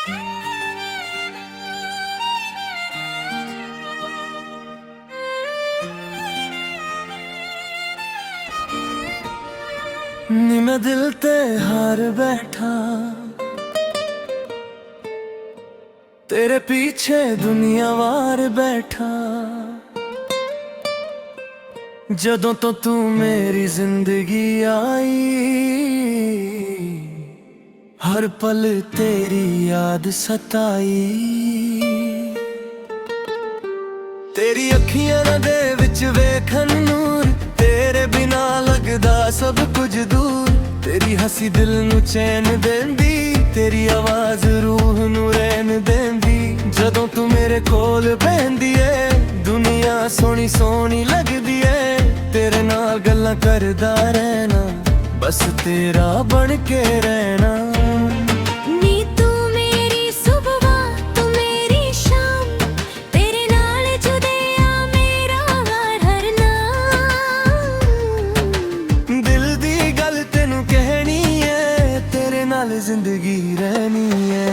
नी मैं दिल ते हार बैठा, तेरे पीछे दुनिया वार बैठा। जदों तो तू मेरी जिंदगी आई, हर पल तेरी याद सताई। तेरी अखियां दे विच वेखन नूर, तेरे बिना लगदा सब कुछ दूर। तेरी हसी दिल नू चैन देंदी, तेरी आवाज रूह नू रैन देंदी। जदों तू मेरे कोल बहंदी ऐ, दुनिया सोहनी सोहनी लगदी ऐ। तेरे नाल गल्लां करदा रहना, बस तेरा बन के रहना। जिंदगी रहनी है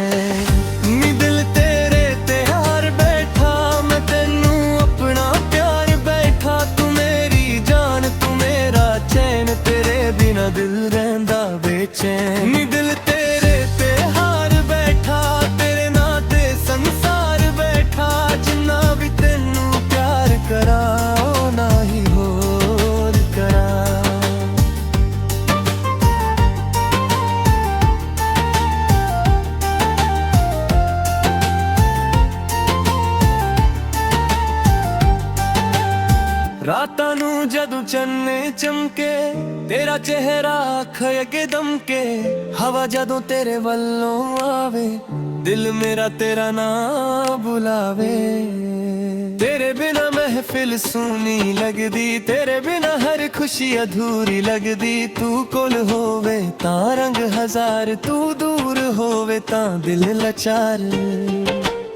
नी दिल तेरे ते हार बैठा। मैं तेनू अपना प्यार बैठा, तू मेरी जान तू मेरा चैन। तेरे बिना दिल रहंदा बेचैन। नी दिल तेरे ते हार बैठा, तेरे नाते संसार बैठा। जिन्ना भी तेनू प्यार करा, ओ ना ही होर करा। रातां नू जदों चन्ने चमके, तेरा चेहरा अखां अगे दमके। हवा जदों तेरे वल्लों आवे, दिल मेरा तेरा नाम बुलावे। तेरे बिना महफिल सूनी लगदी, तेरे बिना हर खुशी अधूरी लगदी। तू कोल होवे तां रंग हजार, तू दूर होवे तां दिल लाचार।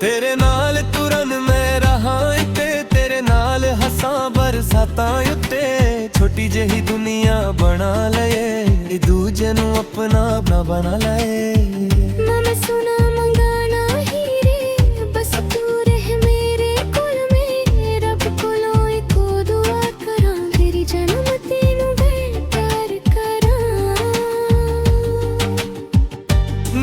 तेरे नाल तुरन मैं रहां इत्ते, तेरे नाल हसां बरसातां उत्ते। छोटी जही दुनिया बना लए, दूजे नू अपना अपना बना लए। मैं सुना मंगाना हीरे, बस तू रह मेरे कोल में। रब कोलों इको दुआ करां, तेरी जन्मती नू मैं प्यार करां।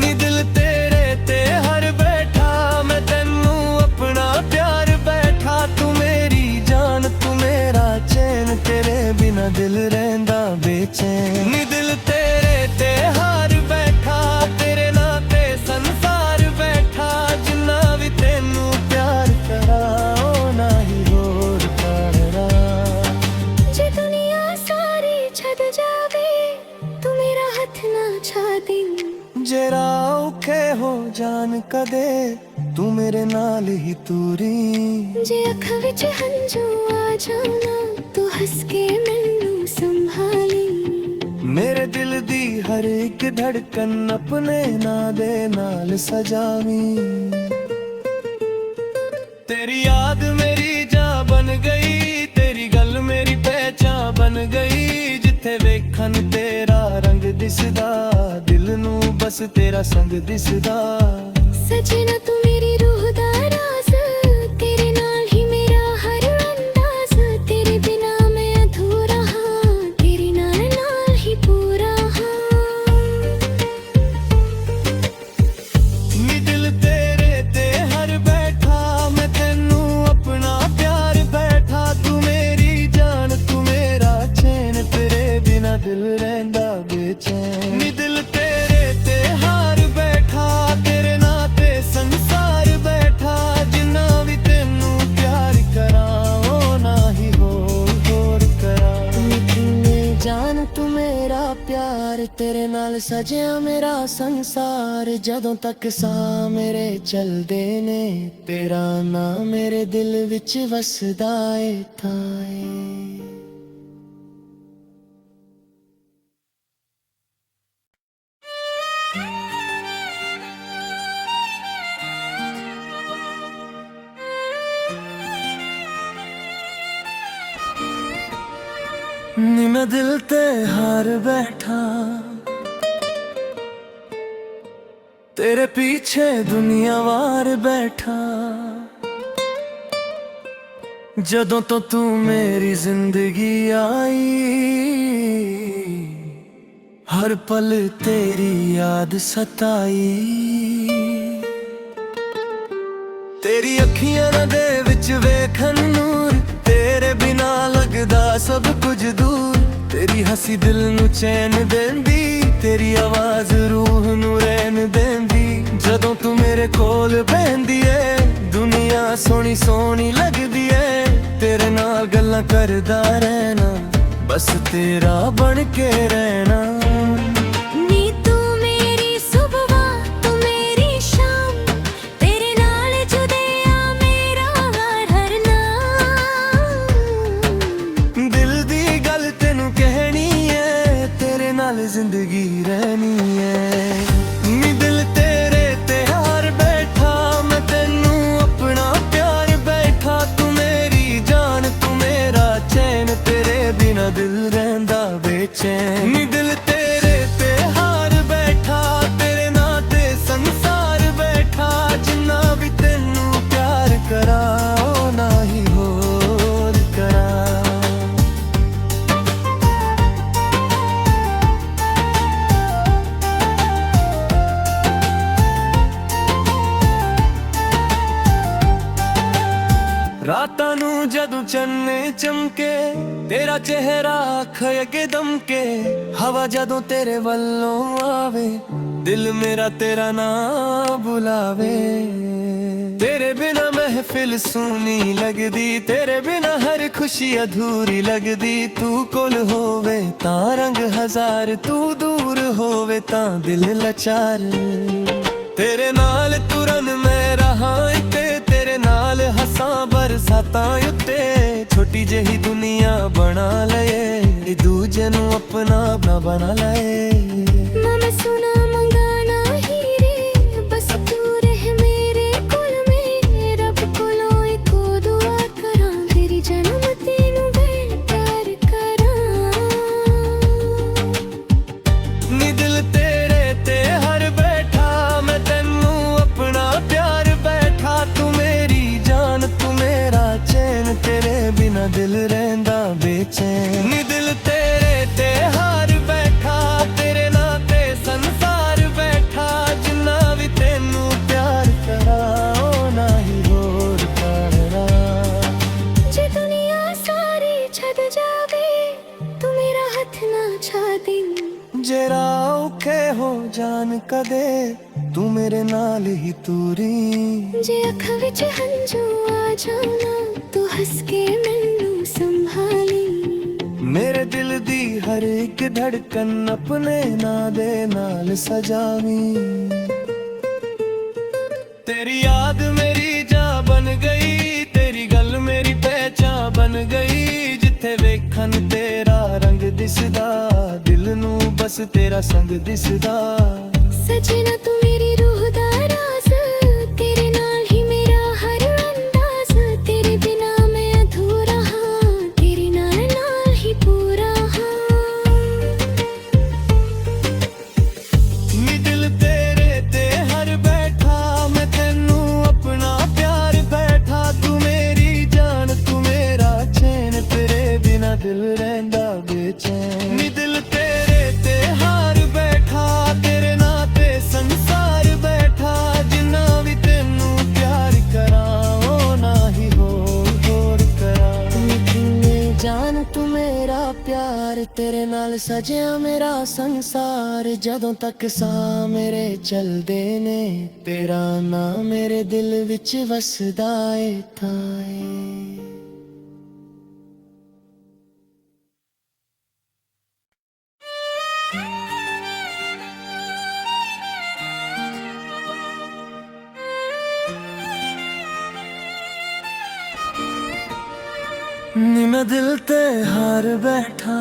नी दिल तेरे ते हर बैठा, मैं तेनू अपना प्यार बैठा। तू मेरी जान तू मेरा चैन, तेरे बिना दिल रहंदा बेचैन। नी दिल तेरे ते हार बैठा, तेरे नाते संसार बैठा। जिन्ना भी तेनू प्यार करा, ओ ना ही होर करा। जे दुनिया सारी छड़ जावे, तू मेरा हथ ना छादी। जे राह औखे हो जान कदे, तू मेरे नाल ही तूरी। जे अखां विच हंझू आ जाना, तू हस के मैनू संभाली। मेरे दिल दी हर एक धड़कन अपने नां दे नाल सजावी। तेरी याद मेरी जान बन गई, तेरी गल मेरी पहचान बन गई। जिथे वेखन तेरा रंग दिसदा, दिल नू बस तेरा संग दिसदा। सजना तू मेरी रूह दा राज, तेरे नाल ही मेरा हर अंदाज। तेरे बिना मैं अधूरा हां, तेरे नाल नाल ही पूरा हां। नी दिल तेरे ते हर बैठा, मैं तेनू अपना प्यार बैठा। तू मेरी जान तू मेरा चैन, तेरे बिना दिल रहंदा बेचैन। नी दिल तेरे ते हार बैठा, तेरे नाते संसार बैठा। जिन्ना भी तेनू प्यार करा, ओ ना ही होर करा। नी जान तू मेरा प्यार, तेरे नाल सजिया मेरा संसार। जदों तक साह मेरे चलदे ने, तेरा नाम मेरे दिल विच वसदा ए थाए। नी मैं दिल ते हार बैठा, तेरे पीछे दुनिया वार बैठा, जदों तो तू मेरी जिंदगी आई, हर पल तेरी याद सताई। तेरी अखियां दे विच वेखन नूर, तेरे बिना लगदा सब कुछ दूर। तेरी हंसी दिल नू चैन देंदी, तेरी आवाज रूह नू रैन देंदी। जदों तू मेरे कोल बहंदी है, दुनिया सोहनी सोहनी लगदी है। तेरे नाल गल्लां करदा रहना, बस तेरा बन के रहना। नी तू मेरी सुबह तू मेरी शाम, तेरे नाल जुदिया मेरा हर नाम। दिल दी गल तेनू कहनी है, तेरे नाल जिंदगी रहनी है। नी दिल तेरे ते हार बैठा, मैं तेनू अपना प्यार बैठा। तू मेरी जान तू मेरा चैन, तेरे बिना दिल रहंदा बेचैन। नी दिल तेरे ते हार बैठा, तेरे नां ते संसार बैठा। जिन्ना भी तेनू प्यार करा, ओ ना ही होर करा। रातां नू जदों चन्ने चमके, तेरा चेहरा अख अगे दमके। हवा जदों तेरे वल्लों आवे, दिल मेरा तेरा नाम बुलावे। तेरे बिना महफिल सूनी लगदी, तेरे बिना हर खुशी अधूरी लगदी। तू कोल होवे तां रंग हजार, तू दूर होवे तां दिल लाचार। तेरे नाल तुरन मैं रहां इत्ते, तेरे नाल हसां बरसातां उत्ते। छोटी जही दुनिया बना लए, दूजे नू अपना अपना बना लए। मैं सुना मंगाना ही रे, बस तू रह मेरे कोल में। रब कोलों इको दुआ करा, तेरी जन्म तेनू बेकार करा। नी दिल तेरे ते हर बैठा, मैं तेनू अपना प्यार बैठा। तू मेरी जान तू मेरा चैन, तेरे बिना दिल रहंदा बेचैन। नी दिल तेरे ते हार बैठा, तेरे नां ते संसार बैठा। जिन्ना भी तेनू प्यार करा, ओ ना ही होर करा। जे दुनिया सारी छद जावे, तू मेरा हथ ना छा दे। जेरा औखे हो जान कदे, तू मेरे नाल ही तूरी। जे अख विच हंजू आ जाना, तू हंस के मैनू संभाली। मेरे दिल दी हर एक धड़कन अपने नां दे नाल सजावी। तेरी याद मेरी जान बन गई, तेरी गल मेरी पहचान बन गई। जिथे वेखन तेरा रंग दिसदा, दिल नू बस तेरा संग दिसदा। सजना तू मेरी रूह दा राज, तेरे नाल ही मेरा हर अंदाज। तेरे बिना मैं अधूरा हां, तेरे नाल नाल ही पूरा हां। नी दिल तेरे ते हर बैठा, मैं तेनू अपना प्यार बैठा। तू मेरी जान तू मेरा चैन, तेरे बिना दिल रहंदा बेचैन। नी दिल तेरे ते हार बैठा, तेरे नां ते संसार बैठा। जिन्ना भी तेनू प्यार करा, ओ ना ही होर करा। निकले जान तू मेरा प्यार, तेरे नाल सजिया मेरा संसार। जदों तक सा मेरे चलदे ने, तेरा नाम मेरे दिल विच वसदा ए थाए। नी मैं दिल ते हार बैठा,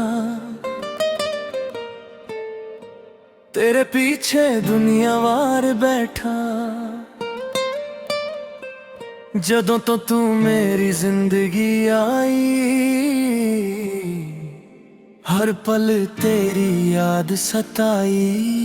तेरे पीछे दुनिया वार बैठा। जदों तो तू मेरी जिंदगी आई, हर पल तेरी याद सताई।